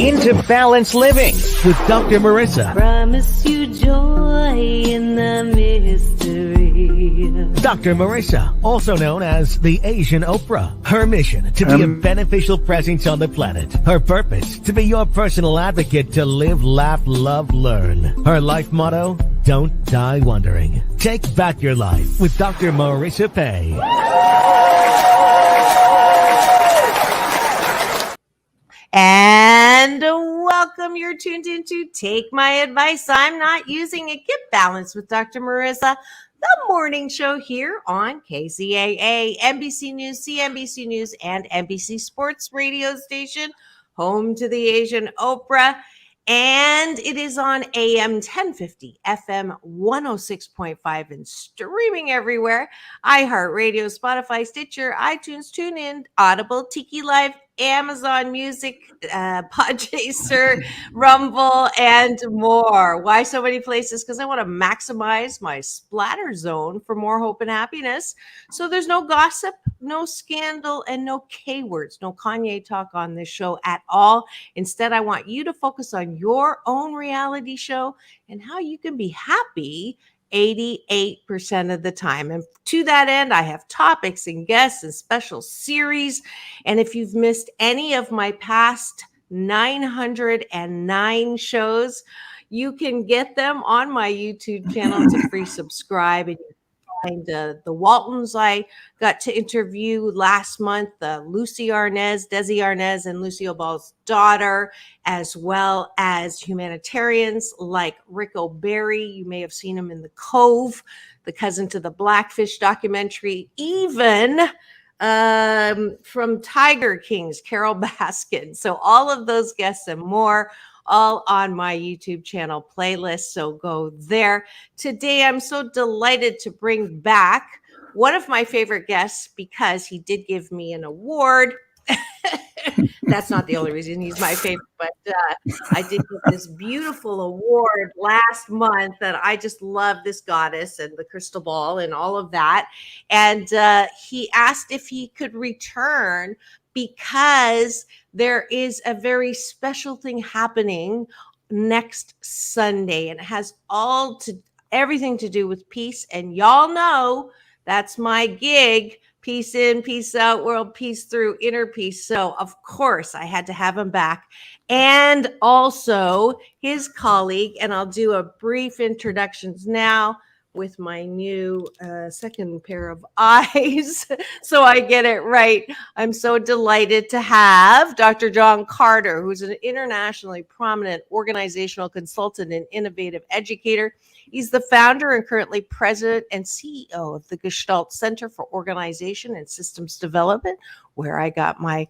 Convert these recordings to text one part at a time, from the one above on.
into balanced living with Dr. Marissa. Promise you joy in the mystery. Dr. Marissa, also known as the Asian Oprah. Her mission, to be a beneficial presence on the planet. Her purpose, to be your personal advocate to live, laugh, love, learn. Her life motto, don't die wondering. Take back your life with Dr. Marissa Pei. And welcome. You're tuned into Take My Advice. I'm not using it. Get balanced with Dr. Marissa, the morning show here on KCAA, NBC News, CNBC News, and NBC Sports radio station, home to the Asian Oprah. And it is on AM 1050, FM 106.5, and streaming everywhere. iHeartRadio, Spotify, Stitcher, iTunes, TuneIn, Audible, Tiki Live, Amazon Music, Podchaser, Rumble, and more. Why so many places? Because I want to maximize my splatter zone for more hope and happiness. So there's no gossip, no scandal, and no K words, no Kanye talk on this show at all. Instead, I want you to focus on your own reality show and how you can be happy 88% of the time. And to that end, I have topics and guests and special series. And if you've missed any of my past 909 shows, you can get them on my YouTube channel. It's a free subscribe. And the Waltons I got to interview last month, Lucy Arnaz, Desi Arnaz, and Lucille Ball's daughter, as well as humanitarians like Rick O'Berry. You may have seen him in The Cove, the cousin to the Blackfish documentary, even from Tiger Kings, Carol Baskin. So all of those guests and more, all on my YouTube channel playlist. So go there. Today, I'm so delighted to bring back one of my favorite guests because he did give me an award. That's not the only reason he's my favorite, but I did get this beautiful award last month that I just love, this goddess and the crystal ball and all of that. And he asked if he could return because there is a very special thing happening next Sunday, and it has everything to do with peace. And y'all know that's my gig. Peace in, peace out, world peace through, inner peace. So, of course, I had to have him back. And also his colleague, and I'll do a brief introductions now with my new second pair of eyes, so I get it right. I'm so delighted to have Dr. John Carter, who's an internationally prominent organizational consultant and innovative educator. He's the founder and currently president and CEO of the Gestalt Center for Organization and Systems Development, where I got my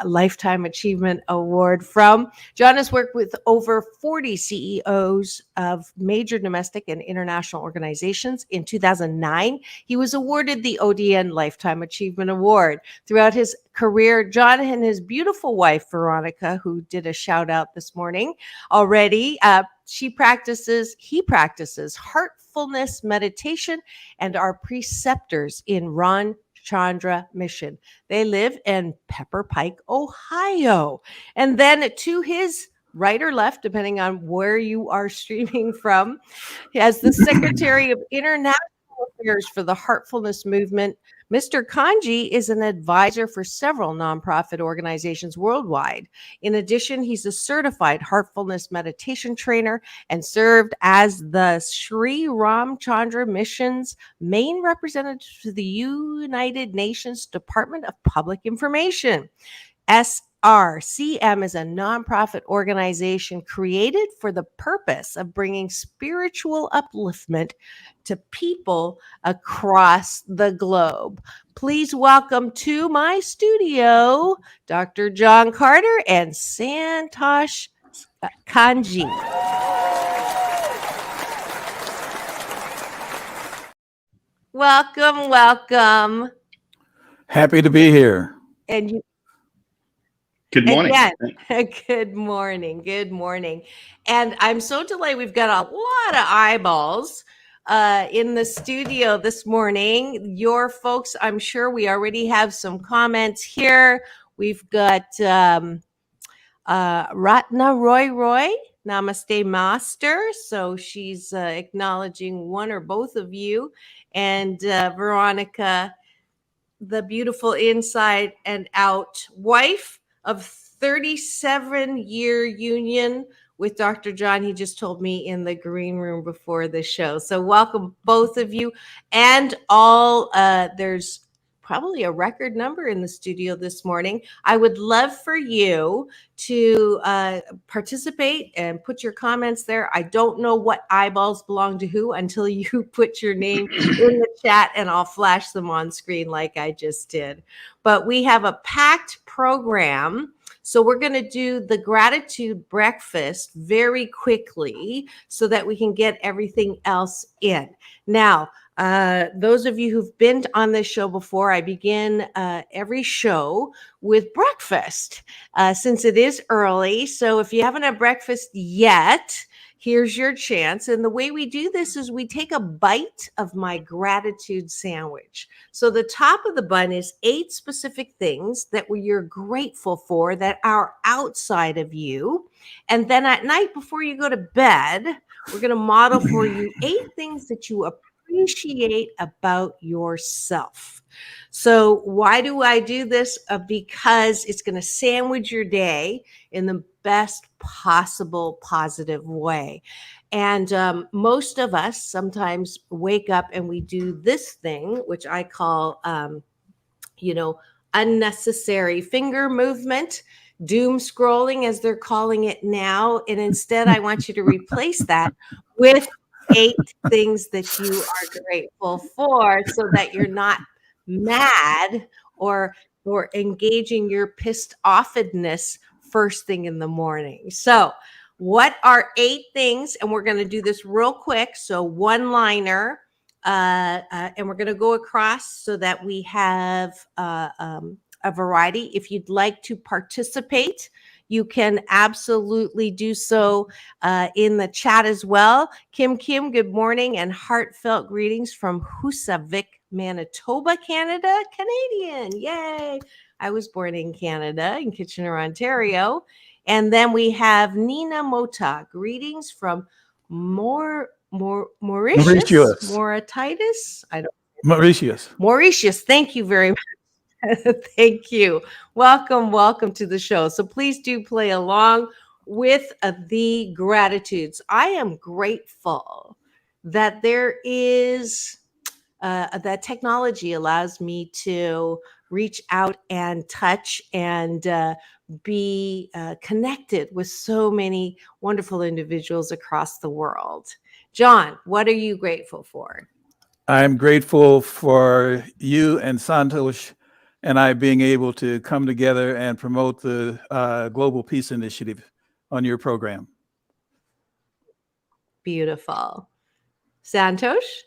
Lifetime Achievement Award from. John has worked with over 40 CEOs of major domestic and international organizations. In 2009, he was awarded the ODN Lifetime Achievement Award. Throughout his career, John and his beautiful wife, Veronica, who did a shout out this morning already, he practices heartfulness meditation and are preceptors in Ron Chandra Mission. They live in Pepper Pike, Ohio. And then to his right or left, depending on where you are streaming from, as the Secretary of International Affairs for the Heartfulness Movement, Mr. Khanjee is an advisor for several nonprofit organizations worldwide. In addition, he's a certified heartfulness meditation trainer and served as the Sri Ramchandra Mission's main representative to the United Nations Department of Public Information. SRCM is a nonprofit organization created for the purpose of bringing spiritual upliftment to people across the globe. Please welcome to my studio, Dr. John Carter and Santosh Khanjee. Welcome, welcome. Happy to be here. And you. Good morning. Again, good morning. And I'm so delighted. We've got a lot of eyeballs in the studio this morning. Your folks, I'm sure we already have some comments here. We've got Ratna Roy, Namaste Master. So she's acknowledging one or both of you. And Veronica, the beautiful inside and out wife of 37-year union with Dr. John. He just told me in the green room before the show. So welcome both of you and all. There's probably a record number in the studio this morning. I would love for you to participate and put your comments there. I don't know what eyeballs belong to who until you put your name in the chat, and I'll flash them on screen like I just did. But we have a packed program. So we're going to do the gratitude breakfast very quickly so that we can get everything else in. Now, those of you who've been on this show before, I begin every show with breakfast since it is early. So if you haven't had breakfast yet, here's your chance. And the way we do this is we take a bite of my gratitude sandwich. So the top of the bun is 8 specific things that you're grateful for that are outside of you. And then at night before you go to bed, we're going to model for you 8 things that you appreciate about yourself. So why do I do this? Because it's going to sandwich your day in the best possible positive way. And most of us sometimes wake up and we do this thing, which I call, unnecessary finger movement, doom scrolling, as they're calling it now. And instead, I want you to replace that with 8 things that you are grateful for so that you're not mad or engaging your pissed offedness first thing in the morning. So what are 8 things? And we're going to do this real quick. So one-liner, and we're going to go across so that we have a variety. If you'd like to participate, you can absolutely do so in the chat as well. Kim, good morning and heartfelt greetings from Husavik, Manitoba, Canada. Canadian, yay. I was born in Canada, in Kitchener, Ontario. And then we have Nina Mota. Greetings from Mauritius. Mauritius. Thank you very much. Thank you. Welcome to the show. So please do play along with the gratitudes. I am grateful that there is that technology allows me to reach out and touch and be connected with so many wonderful individuals across the world. John, what are you grateful for? I'm grateful for you and Santosh and I being able to come together and promote the Global Peace Initiative on your program. Beautiful. Santosh?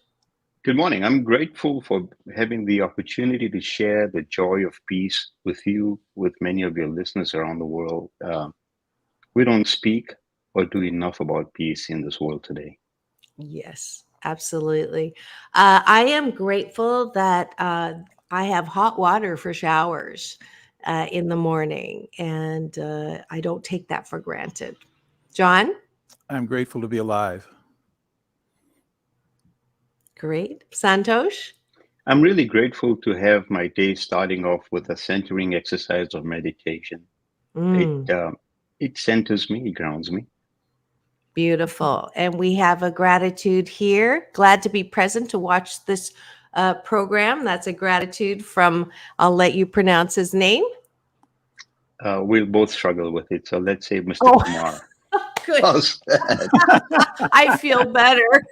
Good morning. I'm grateful for having the opportunity to share the joy of peace with you, with many of your listeners around the world. We don't speak or do enough about peace in this world today. Yes, absolutely. I am grateful that I have hot water for showers in the morning, and I don't take that for granted. John? I'm grateful to be alive. Great. Santosh? I'm really grateful to have my day starting off with a centering exercise of meditation. It centers me, it grounds me. Beautiful. And we have a gratitude here. Glad to be present to watch this program. That's a gratitude from, I'll let you pronounce his name. We'll both struggle with it. So let's say Mr. Kumar. Good. I feel better.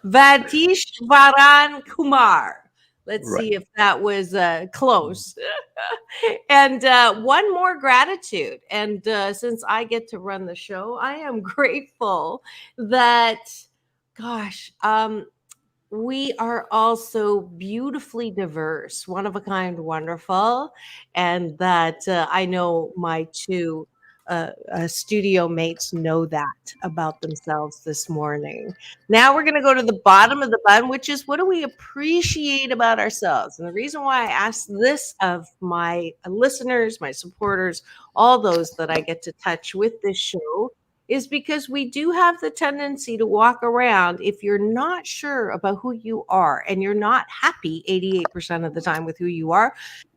Vatishvaran Kumar. Let's see if that was close. And one more gratitude. And since I get to run the show, I am grateful that, we are all so beautifully diverse, one of a kind, wonderful. And that I know my 2 studio mates know that about themselves this morning. Now we're going to go to the bottom of the bun, which is, what do we appreciate about ourselves? And the reason why I ask this of my listeners, my supporters, all those that I get to touch with this show, is because we do have the tendency to walk around, if you're not sure about who you are and you're not happy 88% of the time with who you are,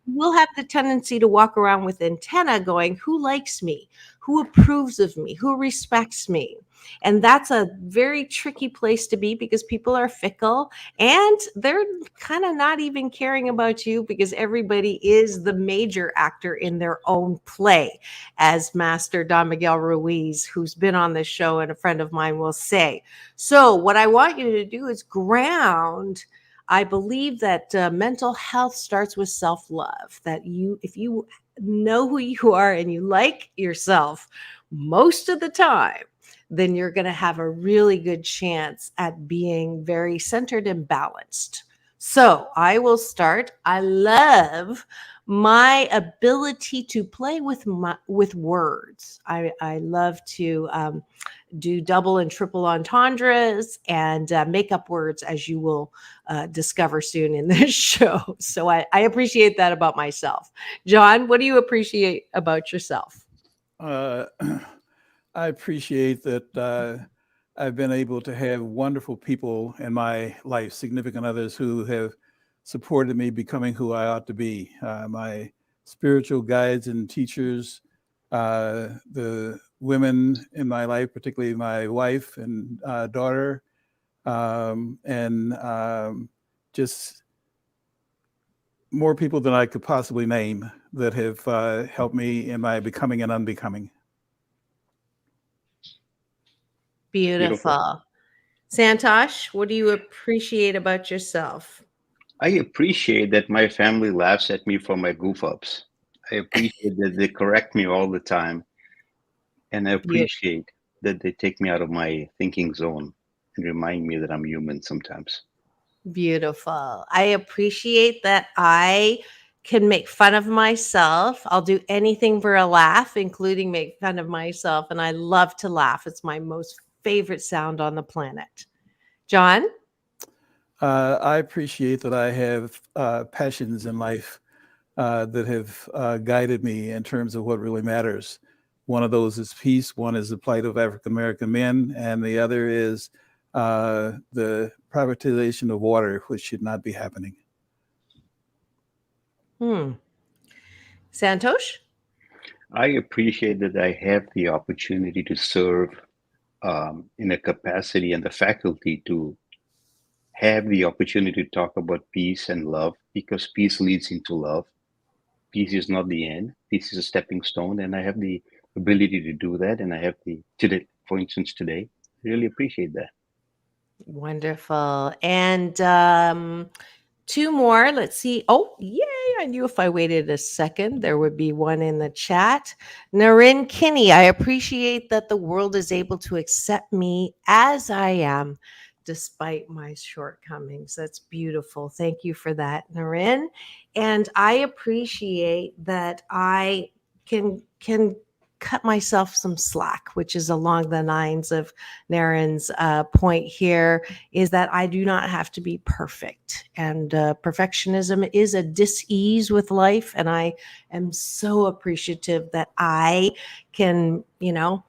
we'll have the tendency to walk around with antenna going, who likes me? Who approves of me? Who respects me? And that's a very tricky place to be, because people are fickle and they're kind of not even caring about you, because everybody is the major actor in their own play, as Master Don Miguel Ruiz, who's been on this show and a friend of mine, will say. So what I want you to do is ground. I believe that mental health starts with self-love, that if you know who you are and you like yourself most of the time, then you're going to have a really good chance at being very centered and balanced. So I will start. I love my ability to play with words. I love to do double and triple entendres and make up words, as you will discover soon in this show. So I appreciate that about myself. John, what do you appreciate about yourself? I appreciate that I've been able to have wonderful people in my life, significant others who have supported me becoming who I ought to be. My spiritual guides and teachers, the women in my life, particularly my wife and daughter, and just more people than I could possibly name that have helped me in my becoming and unbecoming. Beautiful. Santosh, what do you appreciate about yourself? I appreciate that my family laughs at me for my goof ups. I appreciate that they correct me all the time. And I appreciate that they take me out of my thinking zone and remind me that I'm human sometimes. Beautiful. I appreciate that I can make fun of myself. I'll do anything for a laugh, including make fun of myself. And I love to laugh. It's my most favorite sound on the planet. John? I appreciate that I have passions in life that have guided me in terms of what really matters. One of those is peace. One is the plight of African American men. And the other is the privatization of water, which should not be happening. Santosh? I appreciate that I have the opportunity to serve in a capacity and the faculty to have the opportunity to talk about peace and love, because peace leads into love. Peace is not the end. Peace is a stepping stone, and I have the ability to do that. And I have today, for instance, today, I really appreciate that. Wonderful. And two more. Let's see. Oh, yay. I knew if I waited a second, there would be one in the chat. Narin Kinney, I appreciate that the world is able to accept me as I am, despite my shortcomings. That's beautiful. Thank you for that, Narin. And I appreciate that I can cut myself some slack, which is along the lines of Naren's point here, is that I do not have to be perfect. And perfectionism is a dis-ease with life. And I am so appreciative that I can, 88%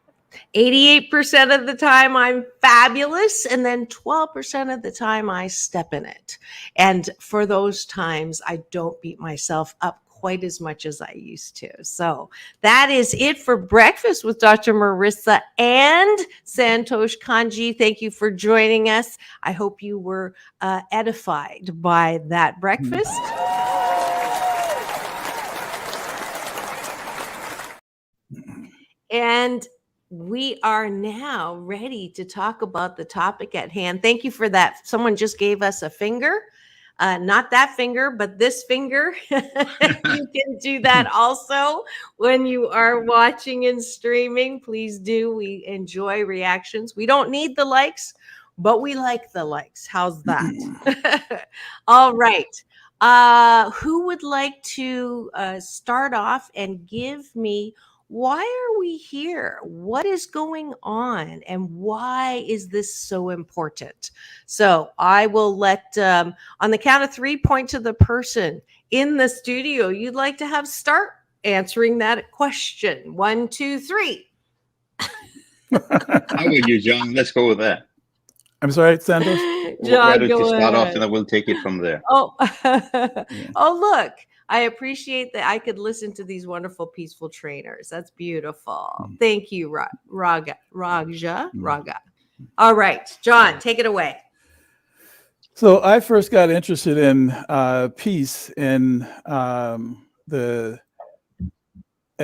of the time I'm fabulous, and then 12% of the time I step in it. And for those times, I don't beat myself up quite as much as I used to. So that is it for Breakfast with Dr. Marissa and Santosh Khanjee. Thank you for joining us. I hope you were edified by that breakfast. And we are now ready to talk about the topic at hand. Thank you for that. Someone just gave us a finger. Not that finger, but this finger. You can do that also when you are watching and streaming. Please do. We enjoy reactions. We don't need the likes, but we like the likes. How's that? All right. Who would like to start off and give me why are we here? What is going on? And why is this so important? So I will let, on the count of 3, point to the person in the studio you'd like to have start answering that question. 1, 2, 3. How about you, John? Let's go with that. I'm sorry, Santosh? Why John, don't you go start off, ahead. and then we'll take it from there. Oh, Yeah. oh, look. I appreciate that I could listen to these wonderful, peaceful trainers. That's beautiful. Thank you, Raga. All right, John, take it away. So I first got interested in peace in at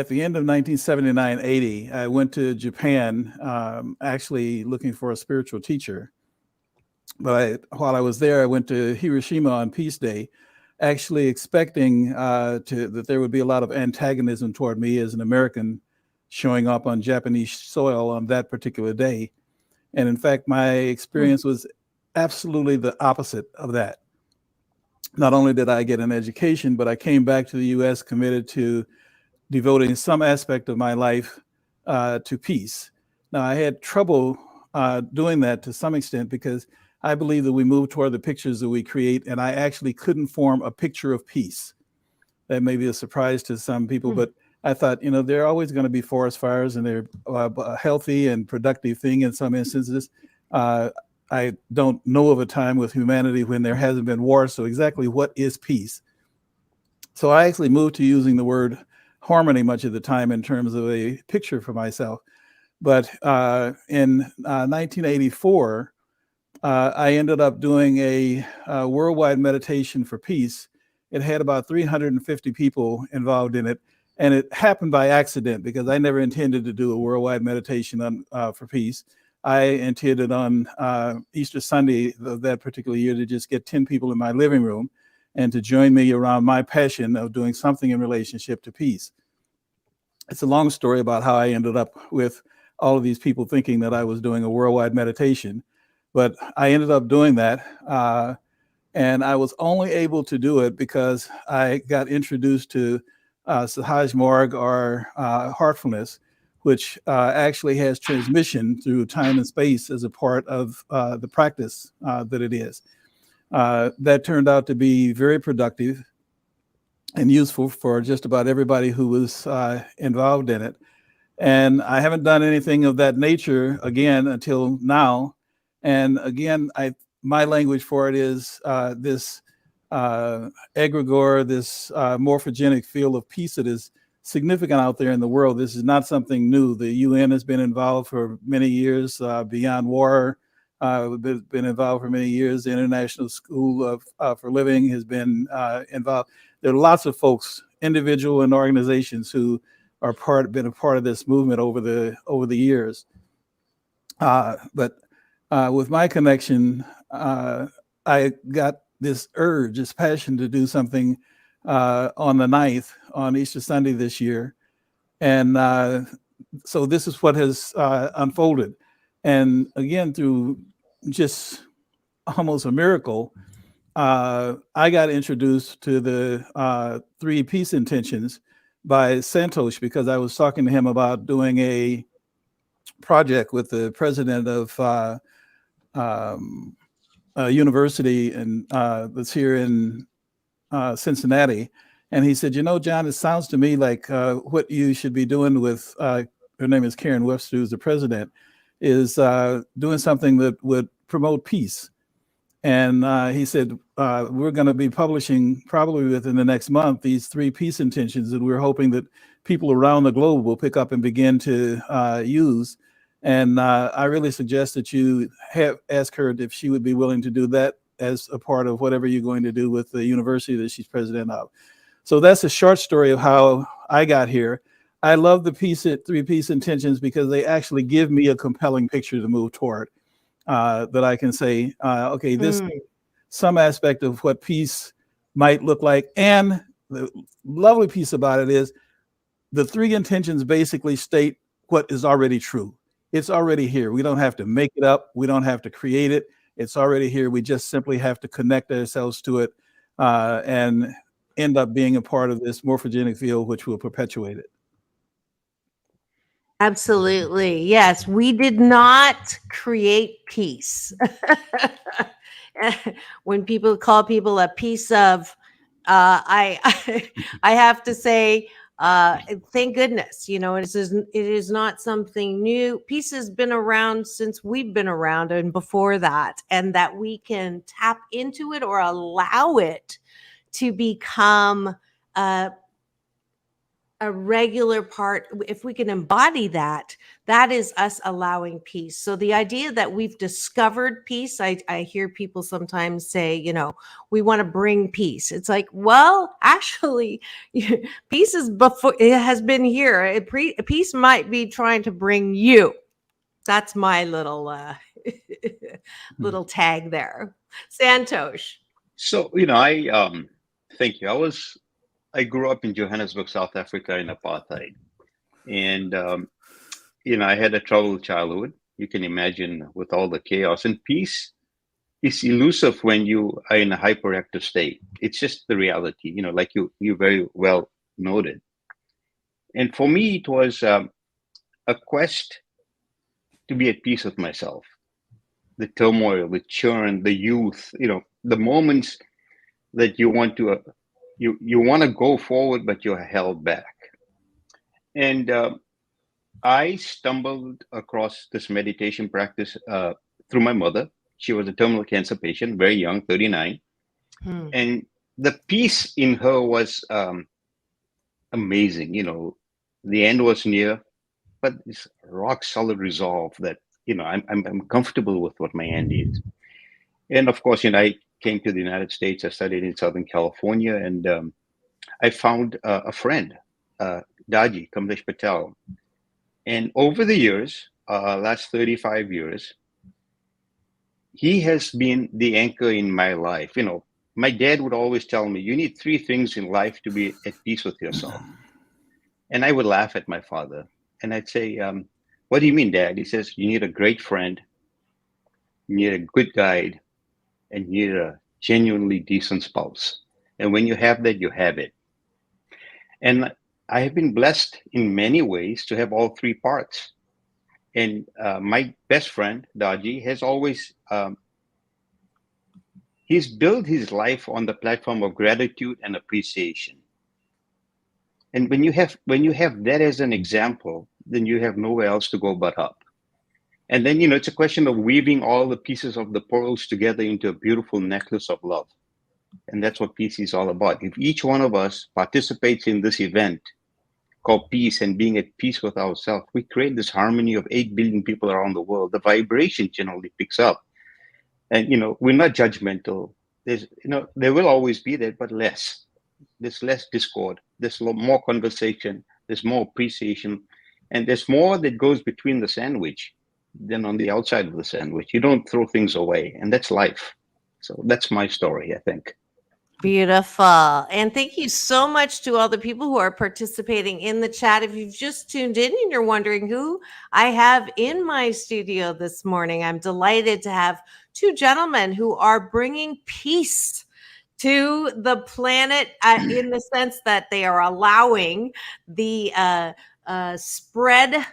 the end of 1979-80. I went to Japan, actually looking for a spiritual teacher. But while I was there, I went to Hiroshima on Peace Day, actually expecting that there would be a lot of antagonism toward me as an American showing up on Japanese soil on that particular day. And in fact, my experience was absolutely the opposite of that. Not only did I get an education, but I came back to the US committed to devoting some aspect of my life to peace. Now, I had trouble doing that to some extent because I believe that we move toward the pictures that we create, and I actually couldn't form a picture of peace. That may be a surprise to some people, but I thought, there are always going to be forest fires, and they're a healthy and productive thing in some instances. I don't know of a time with humanity when there hasn't been war, so exactly what is peace? So I actually moved to using the word harmony much of the time in terms of a picture for myself. But in 1984, I ended up doing a worldwide meditation for peace. It had about 350 people involved in it. And it happened by accident because I never intended to do a worldwide meditation for peace. I intended on Easter Sunday of that particular year to just get 10 people in my living room and to join me around my passion of doing something in relationship to peace. It's a long story about how I ended up with all of these people thinking that I was doing a worldwide meditation. But I ended up doing that, and I was only able to do it because I got introduced to Sahaj Marg, or Heartfulness, which actually has transmission through time and space as a part of the practice that it is. That turned out to be very productive and useful for just about everybody who was involved in it. And I haven't done anything of that nature again until now. And again, my language for it is this egregore, this morphogenic field of peace that is significant out there in the world. This is not something new. The UN has been involved for many years. Beyond War been involved for many years. The International School for Living has been involved. There are lots of folks, individual and organizations, who are been a part of this movement over the years. But with my connection, I got this urge, this passion to do something on the 9th, on Easter Sunday this year. And so this is what has unfolded. And again, through just almost a miracle, I got introduced to the 3 peace intentions by Santosh because I was talking to him about doing a project with the president of a university that's here in Cincinnati. And he said, John, it sounds to me like what you should be doing with, her name is Karen Webster, who's the president, is doing something that would promote peace. And he said, we're going to be publishing probably within the next month these 3 peace intentions that we're hoping that people around the globe will pick up and begin to use. And I really suggest that you ask her if she would be willing to do that as a part of whatever you're going to do with the university that she's president of. So that's a short story of how I got here. I love the 3 peace intentions because they actually give me a compelling picture to move toward. That I can say, okay, this some aspect of what peace might look like. And the lovely piece about it is the 3 intentions basically state what is already true. It's already here. We don't have to make it up. We don't have to create it. It's already here. We just simply have to connect ourselves to it and end up being a part of this morphogenic field, which will perpetuate it. Absolutely. Yes, we did not create peace. When people call people a piece of, I I have to say, thank goodness. You know, it is not something new. Peace has been around since we've been around and before that, and that we can tap into it or allow it to become uh, a regular part. If we can embody that, that is us allowing peace. So the idea that we've discovered peace, I hear people sometimes say, we want to bring peace. It's like, well, actually, peace is before, it has been here. Peace might be trying to bring you. That's my little Hmm. little tag there. Santosh. So, thank you. I grew up in Johannesburg, South Africa in apartheid. And, I had a troubled childhood. You can imagine with all the chaos, and peace is elusive when you are in a hyperactive state. It's just the reality, like you very well noted. And for me, it was a quest to be at peace with myself. The turmoil, the churn, the youth, the moments that you want to you want to go forward, but you're held back. And I stumbled across this meditation practice through my mother. She was a terminal cancer patient, very young, 39. Hmm. And the peace in her was amazing. The end was near, but this rock solid resolve that, I'm comfortable with what my end is. And of course, I came to the United States. I studied in Southern California, and I found a friend, Daji Kamlesh Patel. And over the years, last 35 years, he has been the anchor in my life. My dad would always tell me, you need three things in life to be at peace with yourself. And I would laugh at my father. And I'd say, what do you mean, Dad? He says, you need a great friend, you need a good guide, and you need a genuinely decent spouse. And when you have that, you have it. And I have been blessed in many ways to have all three parts. And my best friend, Daji, has always, he's built his life on the platform of gratitude and appreciation. And when you have that as an example, then you have nowhere else to go but up. And then, it's a question of weaving all the pieces of the pearls together into a beautiful necklace of love. And that's what peace is all about. If each one of us participates in this event called peace and being at peace with ourselves, we create this harmony of 8 billion people around the world. The vibration generally picks up. And, we're not judgmental. There will always be that, but less. There's less discord. There's more conversation. There's more appreciation. And there's more that goes between the sandwich than on the outside of the sandwich. You don't throw things away. And that's life. So that's my story, I think. Beautiful. And thank you so much to all the people who are participating in the chat. If you've just tuned in and you're wondering who I have in my studio this morning, I'm delighted to have two gentlemen who are bringing peace to the planet in the sense that they are allowing the spread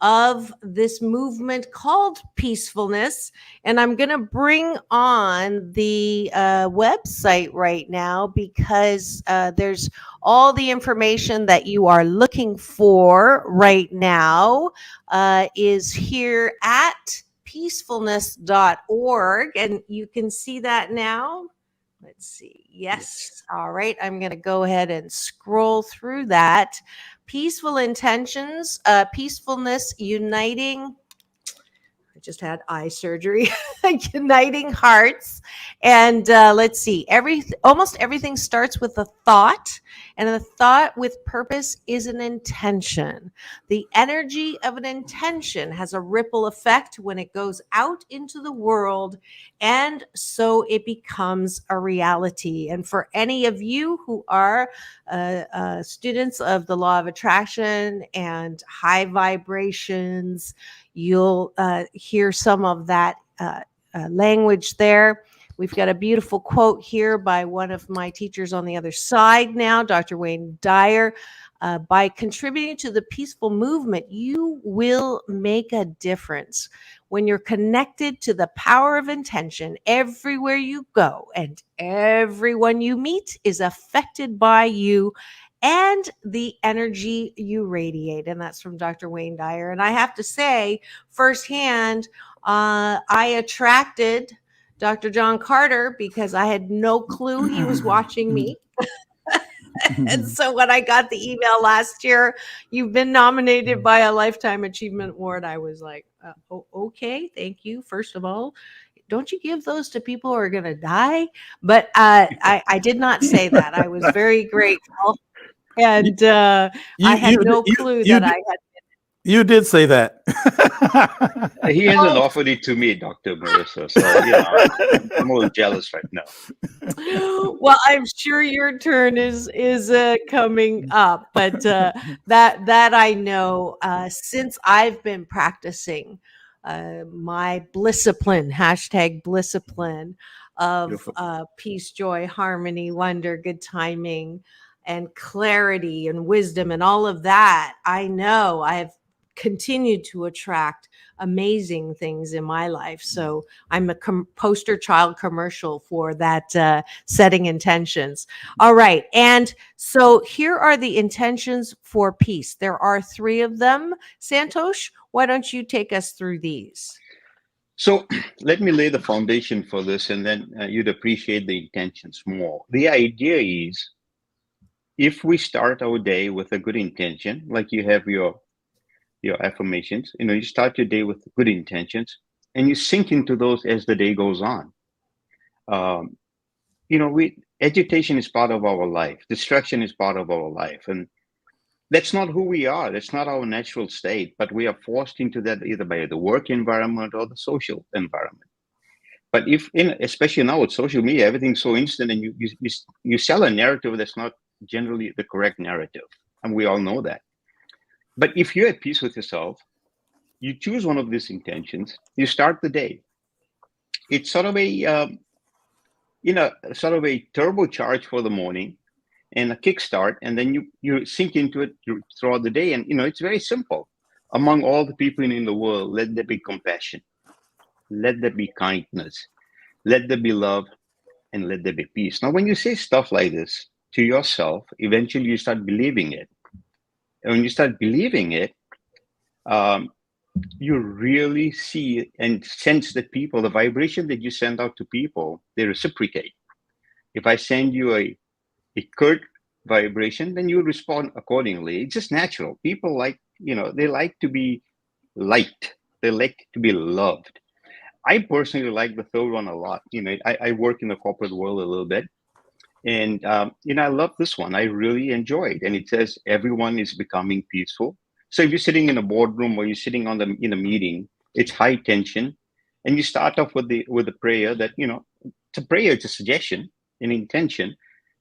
of this movement called Peacefulness. And I'm going to bring on the website right now because there's all the information that you are looking for right now is here at peacefulness.org. And you can see that now. Let's see. Yes. All right. I'm going to go ahead and scroll through that. Peaceful intentions, peacefulness, uniting. I just had eye surgery, uniting hearts. And let's see, almost everything starts with a thought, and a thought with purpose is an intention. The energy of an intention has a ripple effect when it goes out into the world, and so it becomes a reality. And for any of you who are students of the law of attraction and high vibrations, you'll hear some of that language there. We've got a beautiful quote here by one of my teachers on the other side now, Dr. Wayne Dyer. by contributing to the peaceful movement, you will make a difference. When you're connected to the power of intention, everywhere you go and everyone you meet is affected by you and the energy you radiate. And that's from Dr. Wayne Dyer. And I have to say firsthand, I attracted Dr. John Carter because I had no clue he was watching me. And so when I got the email last year, you've been nominated by a Lifetime Achievement Award, I was like, okay, thank you. First of all, don't you give those to people who are going to die? But I did not say that. I was very grateful. And I had no clue that I had. You did say that. He hasn't offered it to me, Dr. Marissa. So, I'm a little jealous right now. Well, I'm sure your turn is coming up, but that I know since I've been practicing my blissipline, #blissipline of peace, joy, harmony, wonder, good timing, and clarity and wisdom and all of that. I know I have continued to attract amazing things in my life. So I'm a poster child commercial for that, setting intentions. All right. And so here are the intentions for peace. There are 3 of them. Santosh, why don't you take us through these? So let me lay the foundation for this, and then you'd appreciate the intentions more. The idea is, if we start our day with a good intention, like you have your affirmations, you start your day with good intentions and you sink into those as the day goes on. Agitation is part of our life. Distraction is part of our life. And that's not who we are. That's not our natural state, but we are forced into that either by the work environment or the social environment. But especially now with social media, everything's so instant, and you sell a narrative that's not generally the correct narrative. And we all know that. But if you're at peace with yourself, you choose one of these intentions, you start the day. It's sort of a turbocharge for the morning and a kickstart, and then you sink into it throughout the day. And, it's very simple. Among all the people in the world, let there be compassion, let there be kindness, let there be love, and let there be peace. Now, when you say stuff like this to yourself, eventually you start believing it. And when you start believing it, you really see and sense that the vibration that you send out to people, they reciprocate. If I send you a curt vibration, then you respond accordingly. It's just natural. People they like to be liked. They like to be loved. I personally like the third one a lot. I work in the corporate world a little bit. And, I love this one. I really enjoy it. And it says everyone is becoming peaceful. So if you're sitting in a boardroom or you're sitting in a meeting, it's high tension. And you start off with the prayer that, it's a prayer, it's a suggestion, an intention.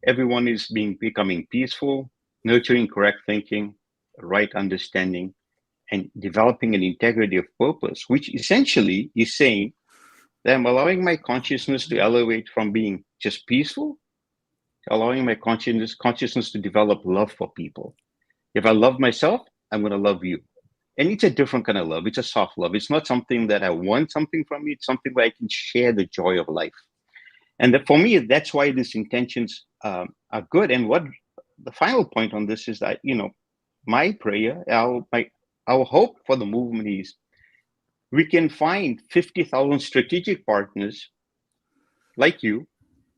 Everyone is becoming peaceful, nurturing correct thinking, right understanding, and developing an integrity of purpose, which essentially is saying that I'm allowing my consciousness to elevate from being just peaceful, allowing my consciousness to develop love for people. If I love myself, I'm going to love you. And it's a different kind of love. It's a soft love. It's not something that I want something from you. It's something where I can share the joy of life. And for me, that's why these intentions are good. And what the final point on this is that, my prayer, our hope for the movement is we can find 50,000 strategic partners like you,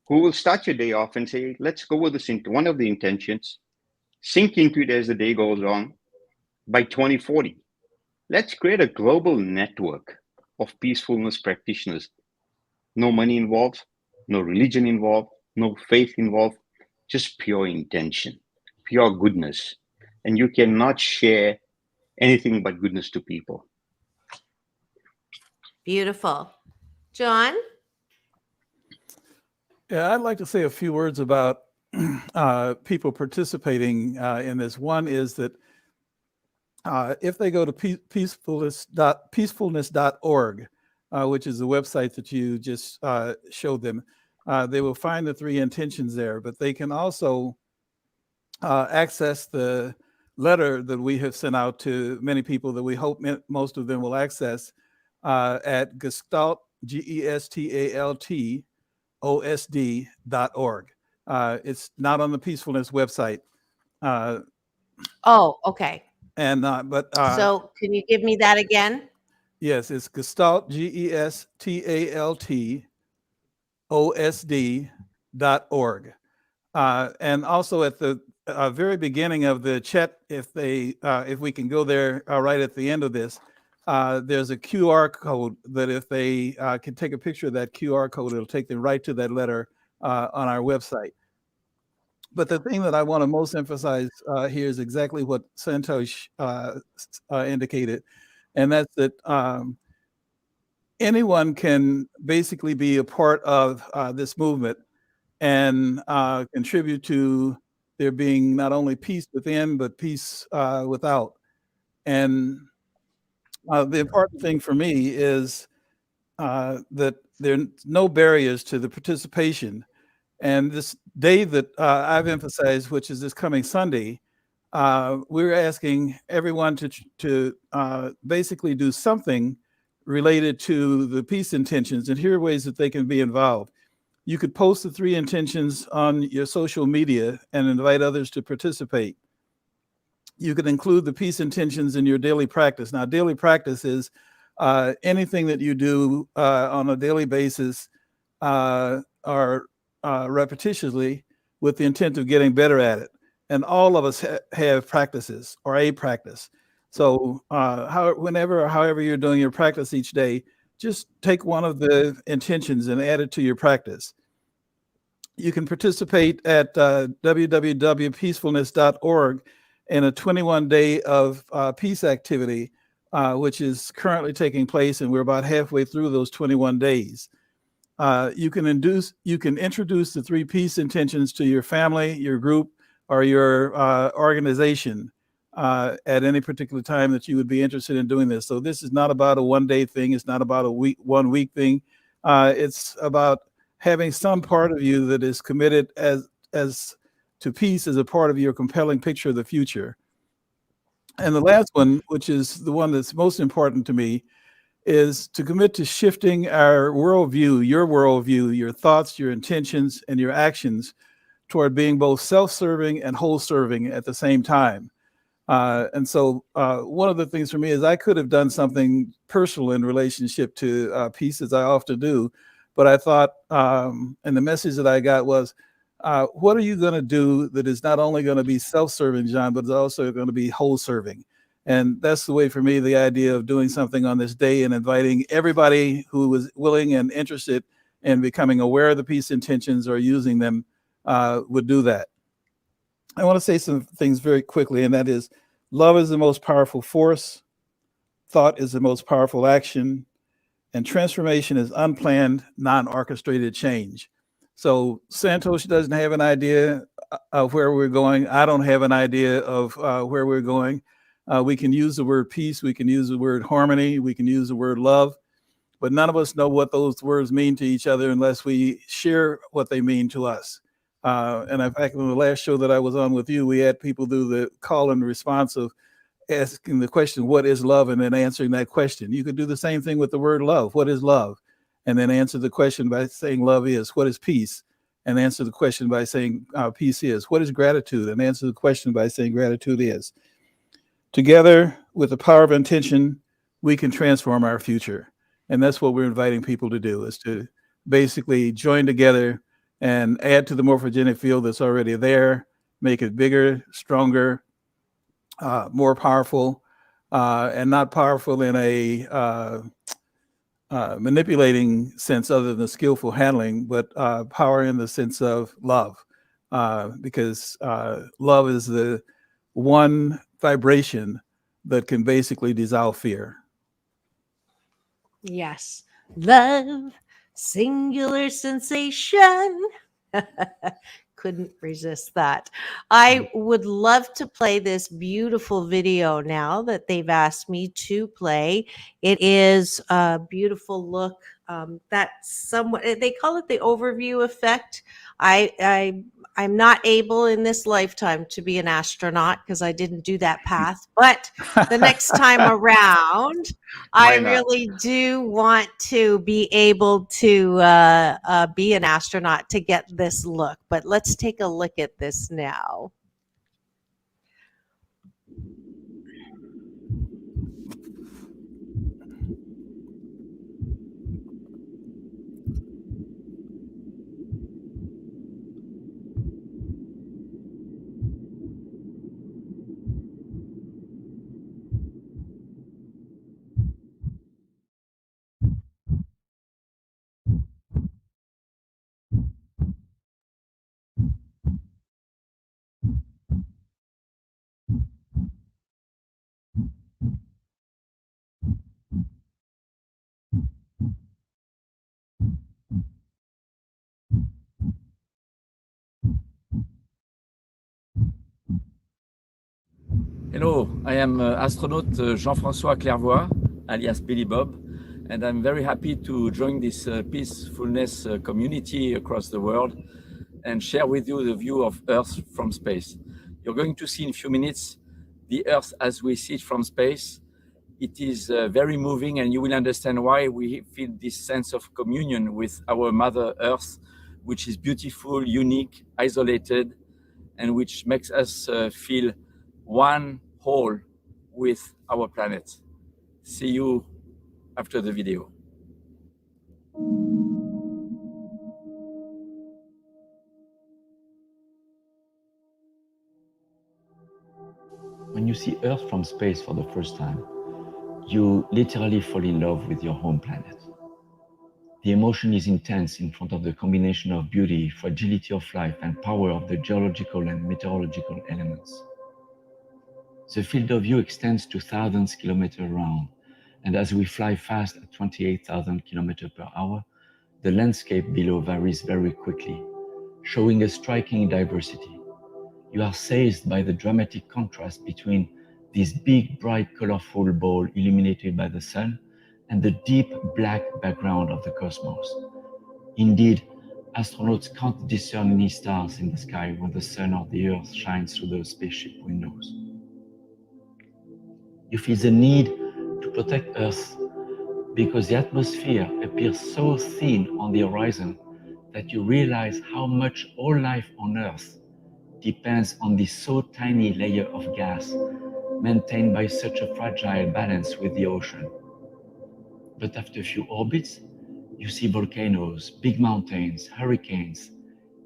who will start your day off and say, let's go with this into one of the intentions, sink into it as the day goes on. By 2040, let's create a global network of peacefulness practitioners. No money involved, no religion involved, no faith involved, just pure intention, pure goodness. And you cannot share anything but goodness to people. Beautiful. John? Yeah, I'd like to say a few words about people participating in this. One is that if they go to peacefulness.org, which is the website that you just showed them, they will find the 3 intentions there. But they can also access the letter that we have sent out to many people that we hope most of them will access at Gestalt, Gestalt OSD.org. It's not on the Peacefulness website. Oh, okay. But So can you give me that again? yes, it's Gestalt, Gestalt OSD.org. And also at the very beginning of the chat, if we can go there right at the end of this, there's a QR code that if they can take a picture of that QR code, it'll take them right to that letter on our website. But the thing that I want to most emphasize here is exactly what Santosh indicated, and that's that anyone can basically be a part of this movement and contribute to there being not only peace within, but peace without. And the important thing for me is that there are no barriers to the participation. And this day that I've emphasized, which is this coming Sunday, we're asking everyone to basically do something related to the peace intentions. And here are ways that they can be involved. You could post the 3 intentions on your social media and invite others to participate. You could include the peace intentions in your daily practice. Now, daily practice is anything that you do on a daily basis or repetitiously with the intent of getting better at it. And all of us have practices or a practice. So however you're doing your practice each day, just take one of the intentions and add it to your practice. You can participate at www.peacefulness.org in a 21-day of peace activity, which is currently taking place, and we're about halfway through those 21 days. You can introduce the 3 peace intentions to your family, your group, or your organization at any particular time that you would be interested in doing this. So this is not about a one-day thing. It's not about a 1 week thing. It's about having some part of you that is committed as to peace as a part of your compelling picture of the future. And the last one, which is the one that's most important to me, is to commit to shifting our worldview, your thoughts, your intentions, and your actions toward being both self-serving and whole-serving at the same time. And so one of the things for me is I could have done something personal in relationship to peace, as I often do, but I thought, and the message that I got was, what are you going to do that is not only going to be self-serving, John, but it's also going to be whole-serving? And that's the way for me, the idea of doing something on this day and inviting everybody who was willing and interested in becoming aware of the peace intentions or using them would do that. I want to say some things very quickly, and that is, love is the most powerful force, thought is the most powerful action, and transformation is unplanned, non-orchestrated change. So Santosh doesn't have an idea of where we're going. I don't have an idea of where we're going. We can use the word peace. We can use the word harmony. We can use the word love. But none of us know what those words mean to each other unless we share what they mean to us. And in fact, on the last show that I was on with you, we had people do the call and response of asking the question, what is love? And then answering that question. You could do the same thing with the word love. What is love? And then answer the question by saying love is. What is peace? And answer the question by saying peace is. What is gratitude? And answer the question by saying gratitude is. Together with the power of intention, we can transform our future. And that's what we're inviting people to do, is to basically join together and add to the morphogenic field that's already there, make it bigger, stronger, more powerful, and not powerful in a manipulating sense other than skillful handling, but power in the sense of love, because love is the one vibration that can basically dissolve fear. Yes. Love, singular sensation. Couldn't resist that. I would love to play this beautiful video now that they've asked me to play. It is a beautiful look That's somewhat, they call it the overview effect. I'm not able in this lifetime to be an astronaut because I didn't do that path. But the next time around, I Why not? really do want to be able to be an astronaut to get this look. But let's take a look at this now. Hello, I am astronaut Jean-François Clairvoy, alias Billy Bob, and I'm very happy to join this peacefulness community across the world and share with you the view of Earth from space. You're going to see in a few minutes the Earth as we see it from space. It is very moving, and you will understand why we feel this sense of communion with our Mother Earth, which is beautiful, unique, isolated, and which makes us feel one whole with our planet. See you after the video. When you see Earth from space for the first time, you literally fall in love with your home planet. The emotion is intense in front of the combination of beauty, fragility of life, and power of the geological and meteorological elements. The field of view extends to thousands of kilometers around, and as we fly fast at 28,000 kilometers per hour, the landscape below varies very quickly, showing a striking diversity. You are seized by the dramatic contrast between this big, bright, colorful ball illuminated by the sun and the deep black background of the cosmos. Indeed, astronauts can't discern any stars in the sky when the sun or the earth shines through the spaceship windows. You feel the need to protect Earth because the atmosphere appears so thin on the horizon that you realize how much all life on Earth depends on this so tiny layer of gas maintained by such a fragile balance with the ocean. But after a few orbits, you see volcanoes, big mountains, hurricanes,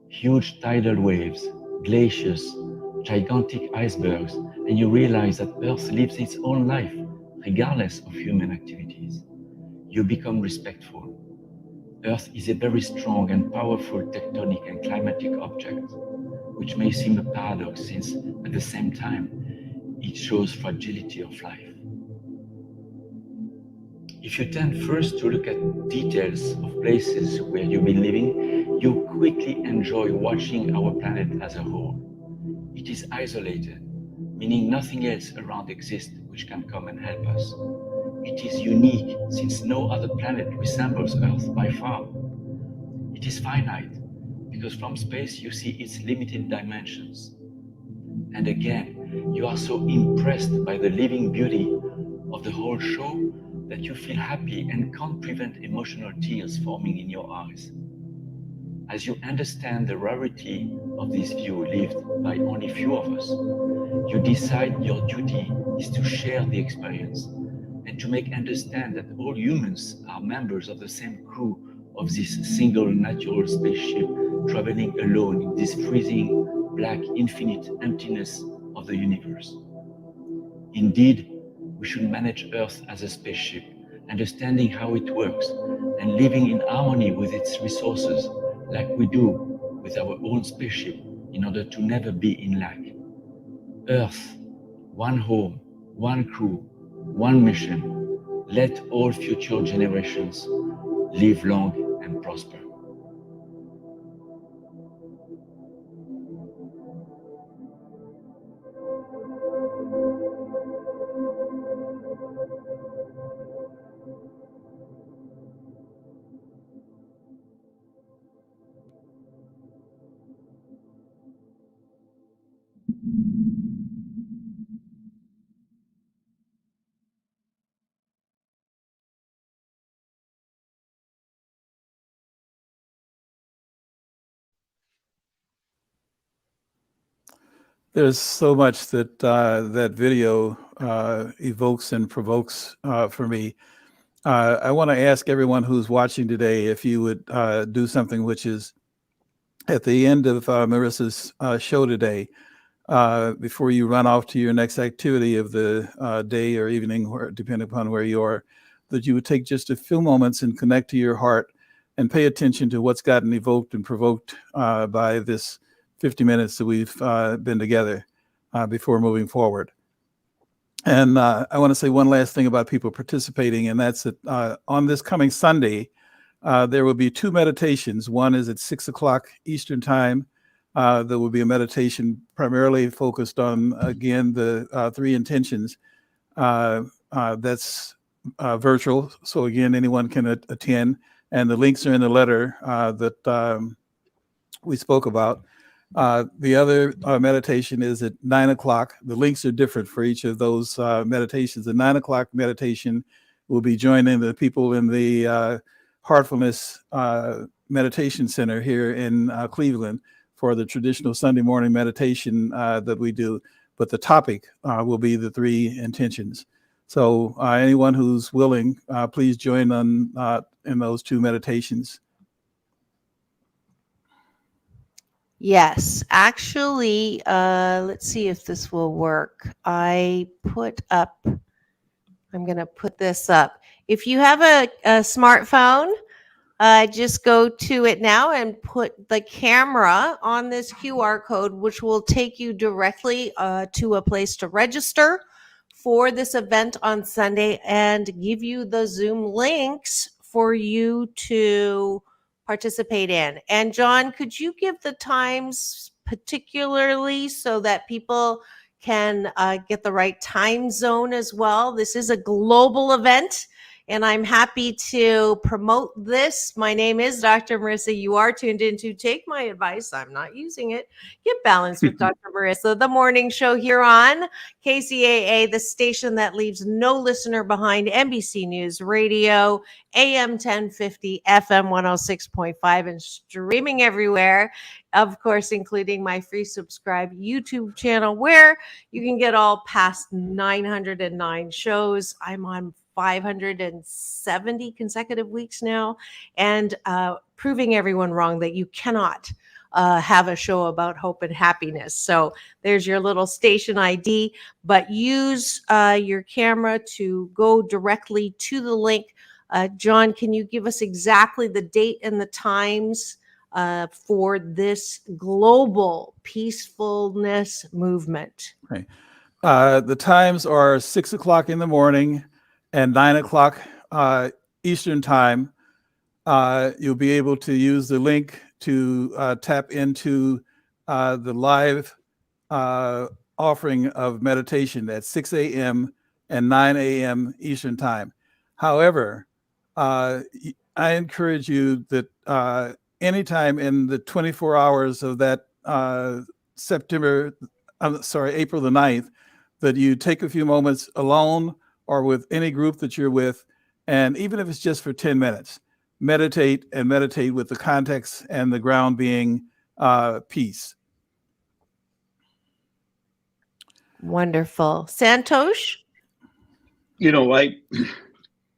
huge tidal waves, glaciers, gigantic icebergs, and you realize that Earth lives its own life, regardless of human activities. You become respectful. Earth is a very strong and powerful tectonic and climatic object, which may seem a paradox since, at the same time, it shows fragility of life. If you tend first to look at details of places where you've been living, you quickly enjoy watching our planet as a whole. It is isolated, meaning nothing else around exists which can come and help us. It is unique since no other planet resembles Earth by far. It is finite because from space you see its limited dimensions. And again, you are so impressed by the living beauty of the whole show that you feel happy and can't prevent emotional tears forming in your eyes. As you understand the rarity of this view lived by only few of us, you decide your duty is to share the experience and to make understand that all humans are members of the same crew of this single natural spaceship traveling alone in this freezing, black, infinite emptiness of the universe. Indeed, we should manage Earth as a spaceship, understanding how it works and living in harmony with its resources like we do with our own spaceship in order to never be in lack. Earth, one home, one crew, one mission. Let all future generations live long and prosper. There's so much that that video evokes and provokes for me. I want to ask everyone who's watching today if you would do something which is at the end of Marissa's show today, before you run off to your next activity of the day or evening, depending upon where you are, that you would take just a few moments and connect to your heart and pay attention to what's gotten evoked and provoked by this 50 minutes that we've been together before moving forward. And I want to say one last thing about people participating, and that's that on this coming Sunday, there will be two meditations. One is at 6 o'clock Eastern time. There will be a meditation primarily focused on, again, the three intentions. That's virtual. So again, anyone can attend. And the links are in the letter that we spoke about. The other meditation is at 9 o'clock. The links are different for each of those meditations. The 9 o'clock meditation will be joining the people in the Heartfulness Meditation Center here in Cleveland for the traditional Sunday morning meditation that we do. But the topic will be the three intentions. So anyone who's willing, please join in those two meditations. Yes, actually, let's see if this will work. I'm going to put this up. If you have a smartphone, just go to it now and put the camera on this QR code, which will take you directly to a place to register for this event on Sunday and give you the Zoom links for you to participate in. And John, could you give the times particularly so that people can get the right time zone as well? This is a global event, and I'm happy to promote this. My name is Dr. Marissa. You are tuned in to Take My Advice. I'm not using it. Get Balanced with Dr. Marissa, the morning show here on KCAA, the station that leaves no listener behind, NBC News Radio, AM 1050, FM 106.5, and streaming everywhere. Of course, including my free subscribe YouTube channel where you can get all past 909 shows. I'm on 570 consecutive weeks now, and proving everyone wrong that you cannot have a show about hope and happiness. So there's your little station ID, but use your camera to go directly to the link. John, can you give us exactly the date and the times for this global peacefulness movement? Right. The times are 6 o'clock in the morning and 9 o'clock Eastern time. You'll be able to use the link to tap into the live offering of meditation at 6 a.m. and 9 a.m. Eastern time. However, I encourage you that anytime in the 24 hours of that April the 9th, that you take a few moments alone or with any group that you're with, and even if it's just for 10 minutes, meditate with the context and the ground being peace. Wonderful. Santosh? You know,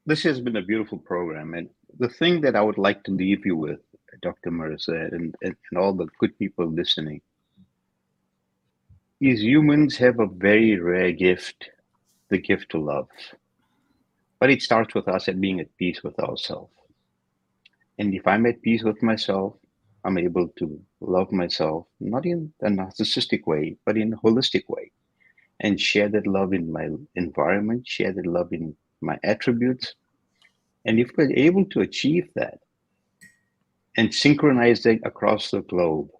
this has been a beautiful program. And the thing that I would like to leave you with, Dr. Marissa, and all the good people listening, is humans have a very rare gift, the gift to love. But it starts with us at being at peace with ourselves. And if I'm at peace with myself, I'm able to love myself, not in a narcissistic way, but in a holistic way, and share that love in my environment, share that love in my attributes. And if we're able to achieve that and synchronize that across the globe,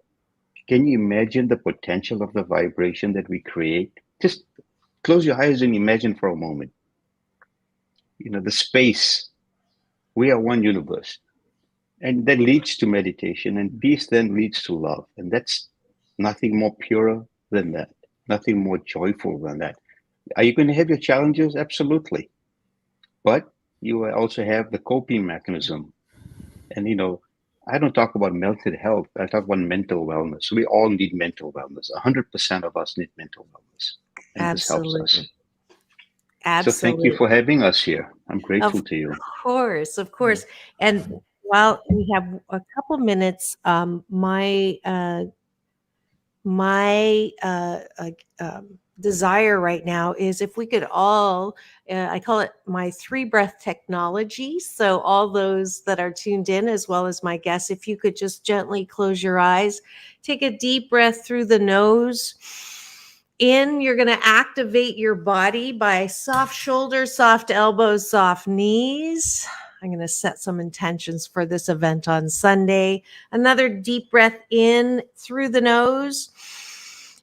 can you imagine the potential of the vibration that we create? Just close your eyes and imagine for a moment. You know, the space. We are one universe. And that leads to meditation, and peace then leads to love. And that's nothing more pure than that. Nothing more joyful than that. Are you going to have your challenges? Absolutely. But you will also have the coping mechanism. And, I don't talk about mental health. I talk about mental wellness. We all need mental wellness. 100% of us need mental wellness. And this helps us. Absolutely. So thank you Absolutely. for having us here. I'm grateful Of to you. course, of course. And while we have a couple minutes, my desire right now is if we could all, I call it my 3 breath technology. So all those that are tuned in, as well as my guests, if you could just gently close your eyes, take a deep breath through the nose. In, you're going to activate your body by soft shoulders, soft elbows, soft knees. I'm going to set some intentions for this event on Sunday. Another deep breath in through the nose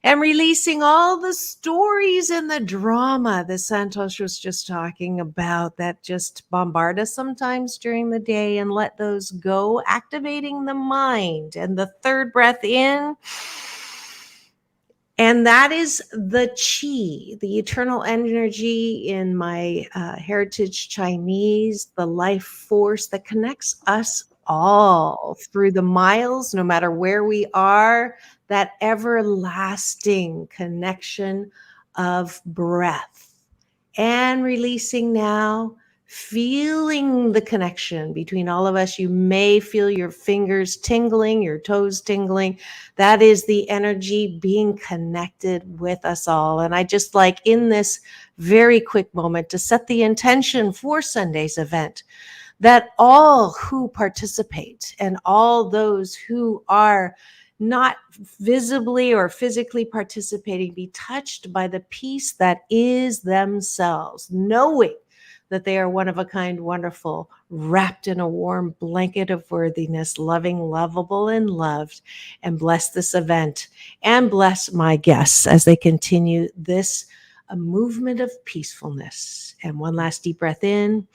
and releasing all the stories and the drama that Santosh was just talking about that just bombard us sometimes during the day, and let those go, activating the mind. And the 3rd breath in. And that is the chi, the eternal energy in my heritage Chinese, the life force that connects us all through the miles, no matter where we are, that everlasting connection of breath. And releasing now, feeling the connection between all of us. You may feel your fingers tingling, your toes tingling. That is the energy being connected with us all. And I just like in this very quick moment to set the intention for Sunday's event that all who participate and all those who are not visibly or physically participating be touched by the peace that is themselves, knowing that they are one of a kind, wonderful, wrapped in a warm blanket of worthiness, loving, lovable, and loved. And bless this event and bless my guests as they continue this movement of peacefulness. And one last deep breath in.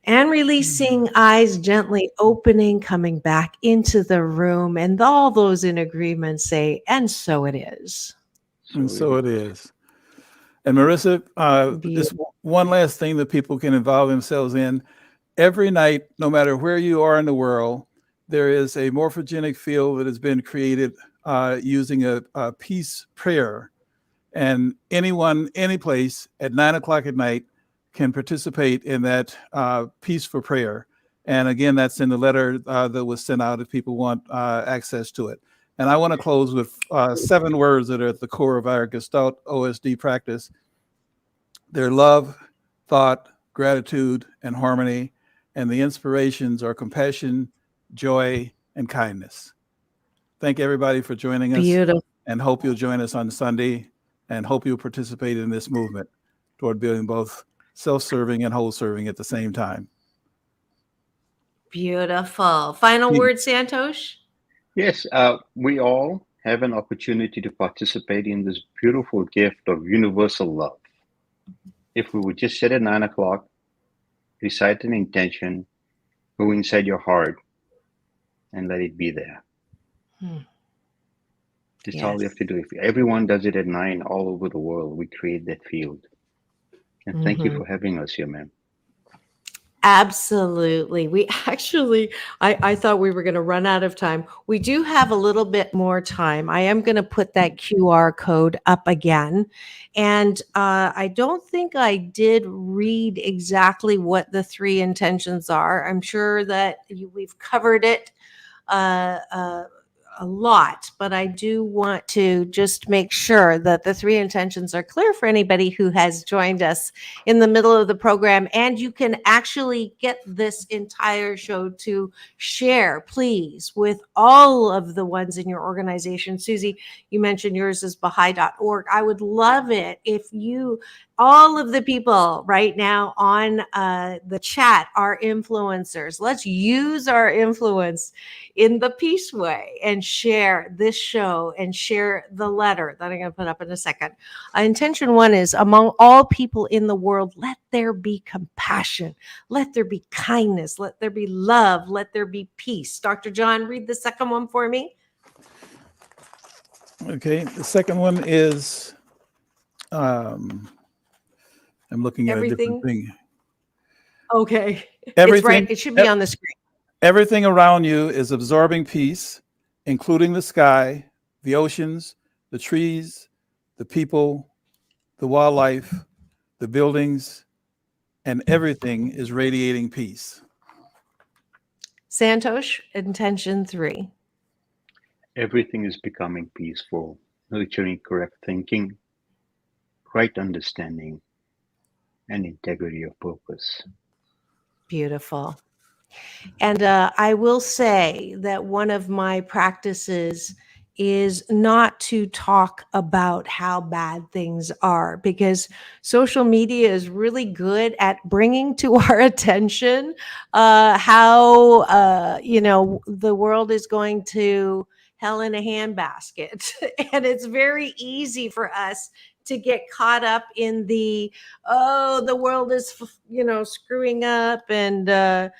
And releasing, eyes gently opening, coming back into the room. And all those in agreement say, and so it is. And so it is. And Marissa, just one last thing that people can involve themselves in. Every night, no matter where you are in the world, there is a morphogenic field that has been created using a peace prayer. And anyone, any place at 9 o'clock at night can participate in that peaceful prayer. And again, that's in the letter that was sent out if people want access to it. And I want to close with 7 words that are at the core of our Gestalt OSD practice. They're love, thought, gratitude, and harmony. And the inspirations are compassion, joy, and kindness. Thank everybody for joining us. Beautiful. And hope you'll join us on Sunday, and hope you'll participate in this movement toward building both self-serving and whole-serving at the same time. Beautiful. Final word, Santosh? Yes, we all have an opportunity to participate in this beautiful gift of universal love. If we would just sit at 9 o'clock, recite an intention, go inside your heart, and let it be there. That's all we have to do. If everyone does it at 9 all over the world, we create that field. And thank you for having us here, ma'am. Absolutely. We actually, I thought we were going to run out of time. We do have a little bit more time. I am going to put that QR code up again. And I don't think I did read exactly what the 3 intentions are. I'm sure that we've covered it a lot, but I do want to just make sure that the 3 intentions are clear for anybody who has joined us in the middle of the program. And you can actually get this entire show to share, please, with all of the ones in your organization. Susie, you mentioned yours is Baha'i.org. I would love it if you, all of the people right now on the chat are influencers. Let's use our influence in the peace way and share this show and share the letter that I'm going to put up in a second. Intention 1 is, among all people in the world, let there be compassion, let there be kindness, let there be love, let there be peace. Dr. John, read the second one for me. Okay. The second one is, I'm looking at a different Everything. thing. Okay. It's right. Everything, It should be on the screen. everything around you is absorbing peace, including the sky, the oceans, the trees, the people, the wildlife, the buildings, and everything is radiating peace. Santosh, intention 3. Everything is becoming peaceful, nurturing correct thinking, right understanding, and integrity of purpose. Beautiful. And I will say that one of my practices is not to talk about how bad things are, because social media is really good at bringing to our attention how the world is going to hell in a handbasket. And it's very easy for us to get caught up in the world is screwing up, and the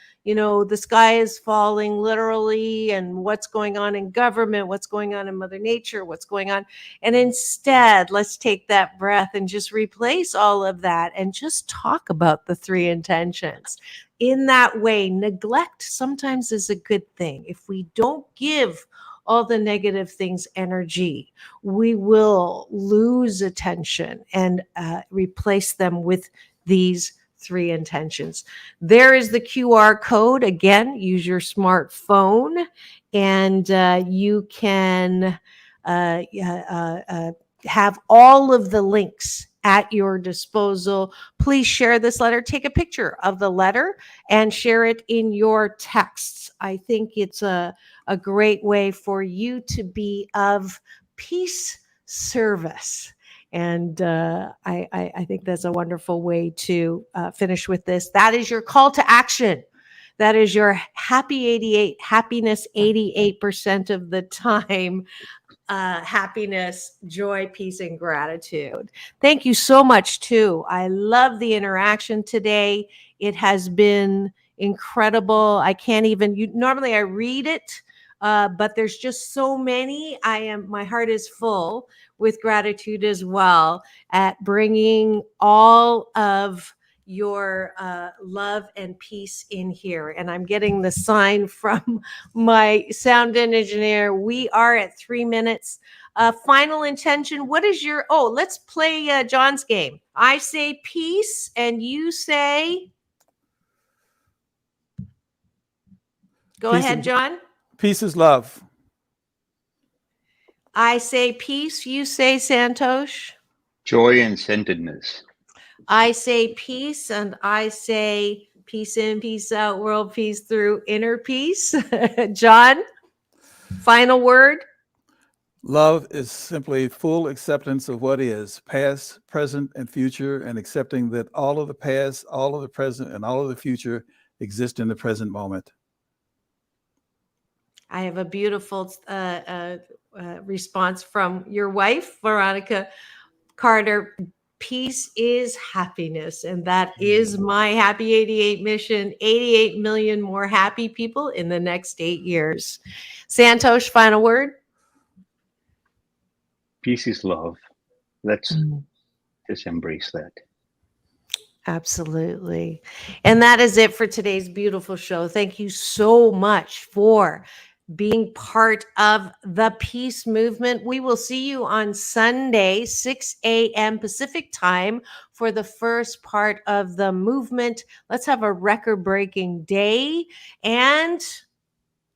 sky is falling literally, and what's going on in government, what's going on in Mother Nature, what's going on. And instead, let's take that breath and just replace all of that and just talk about the 3 intentions. In that way, neglect sometimes is a good thing. If we don't give all the negative things energy, we will lose attention and replace them with these 3 intentions. There is the QR code. Again, use your smartphone, and you can have all of the links at your disposal. Please share this letter. Take a picture of the letter and share it in your texts. I think it's a great way for you to be of peace service. And I think that's a wonderful way to finish with this. That is your call to action. That is your happy 88, happiness 88% of the time. Happiness, joy, peace, and gratitude. Thank you so much, too. I love the interaction today. It has been incredible. I can't even, normally I read it, but there's just so many. My heart is full with gratitude as well at bringing all of your love and peace in here. And I'm getting the sign from my sound engineer. We are at 3 minutes. Final intention. What is your, let's play John's game. I say peace and you say, go ahead, John. Peace is love. I say peace. You say Santosh. Joy and centeredness. I say peace, and I say peace in, peace out, world peace through inner peace. John, final word. Love is simply full acceptance of what is, past, present, and future, and accepting that all of the past, all of the present, and all of the future exist in the present moment. I have a beautiful response from your wife, Veronica Carter. Peace is happiness. And that is my Happy 88 mission. 88 million more happy people in the next 8 years. Santosh, final word. Peace is love. Let's just embrace that. Absolutely. And that is it for today's beautiful show. Thank you so much for being part of the peace movement. We will see you on Sunday, 6 a.m. Pacific time for the first part of the movement. Let's have a record-breaking day. And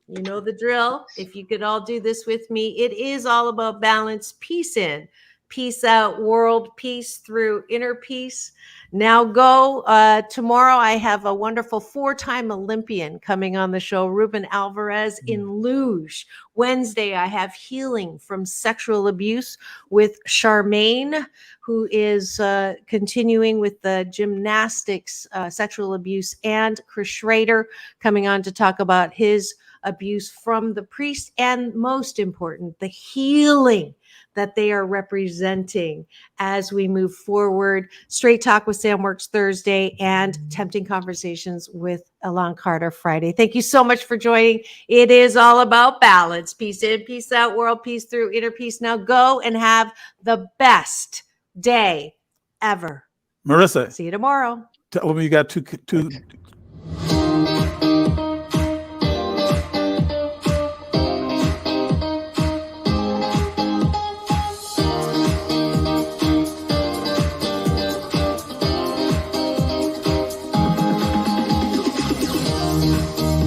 you know the drill. If you could all do this with me, it is all about balance, peace in, peace out, world peace through inner peace. Now go. Tomorrow I have a wonderful 4-time Olympian coming on the show, Ruben Alvarez in Luge. Wednesday I have healing from sexual abuse with Charmaine, who is continuing with the gymnastics, sexual abuse, and Chris Schrader coming on to talk about his abuse from the priest, and most important, the healing that they are representing as we move forward. Straight Talk with Sam works Thursday and Tempting Conversations with Alon Carter Friday. Thank you so much for joining. It is all about balance. Peace in, peace out, world peace through, inner peace. Now go and have the best day ever. Marissa, See you tomorrow. tell me you got two